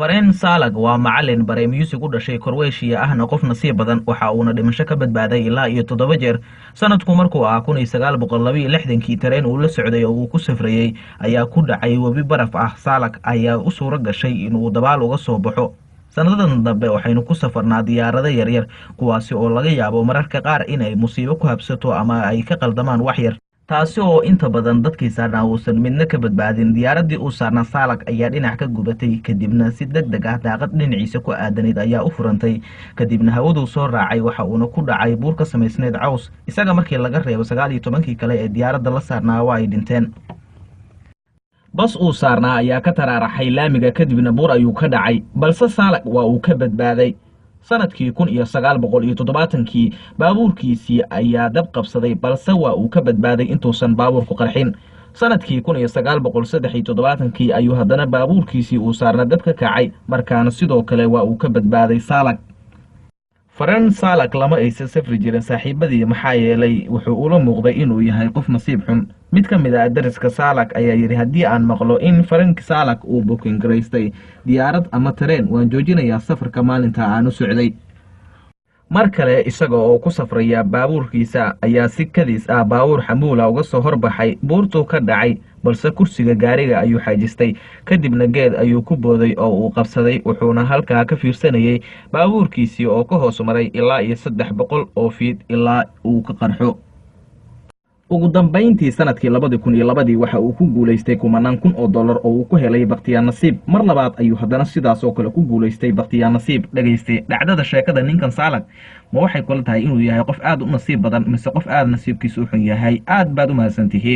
Fareen Salag waa macallin baray music u dhashay Croatia ahna qof nasiib badan waxa uuna dhimasho ka badbaaday ilaa iyo 7 jeer sanadku markuu ah 1962 tareen uu la socday oo uu ku safrayay ayaa ku dhacay webi baraf ah. Salag ayaa u suura gashay inuu dabaal uga soo baxo. Sanadadan dambe waxaynu ku safarnaa diyaarado yaryar kuwaasi oo laga yaabo mararka qaar inay musiibo ku habsato ama ay ka qaldamaan wax yar, taasi oo inta badan dadkii saarnaa uusan midna ka badbaadin. Diyaaradii uu saarnaa Salag ayaa dhinac ka gubatay, kadibna si degdeg ah daaqad dhinaciisa ku aadanayd ayaa u furantay, kadibna hawadu soo raacay waxa uuna ku dhacay buur ka samaysnayd caws. Isaga markii laga reebo 19 kale ee diyaaradda la saarnaa waa ay dhinteen. bas uu saarnaa ayaa ka taraaraxay laamiga kadibna buur ayuu ka dhacay, balse Salag waa uu ka badbaaday. sanadkii 1970 baabuurkiisii ayaa dab qabsaday, balse waa uu ka badbaaday intuusan baabuurku qarxin. sanadkii 1973 ayuu haddana baabuurkiisii uu saarna dab ka kacay, markaana sidoo kale waa uu ka badbaaday Salag. Fareen Salag lama aysan safri jirin saaxiibadii maxaa yeelay wuxuu ula muuqday inuu yahay qof nasiib xun. mid ka mid ah dariska Salag ayaa yiri haddii aan maqlo in Fareen Salag uu booking gareystay diyaarad ama tareen waan joojinayaa safarka maalinta aan u socday. mar kale isaga oo ku safraya baabuurkiisa ayaa si kadis ah baabuur xamuula uga soo horbaxay, buurtuu ka dhacay balse kursiga gaariga ayuu xajistay, kadibna geed ayuu ku booday oo uu qabsaday. wuxuuna halkaa ka fiirsanayay baabuurkiisii oo ka hoos maray ilaa iyo 300 oo fiid ilaa uu ka qarxo. ugu dambeyntii sanadkii 2002 waxa uu ku guuleystay $10,000 oo uu ku helay bakhtiyaar nasiib. mar labaad ayuu haddana sidaas oo kale ku guuleystay bakhtiyaar nasiib. dhageystay dhacdada sheekada ninkan Salag ma waxay kula tahay inuu yahay qof aad u nasiib badan mise qof aad nasiibkiisu u xun yahay? aad baad u mahadsantihiin.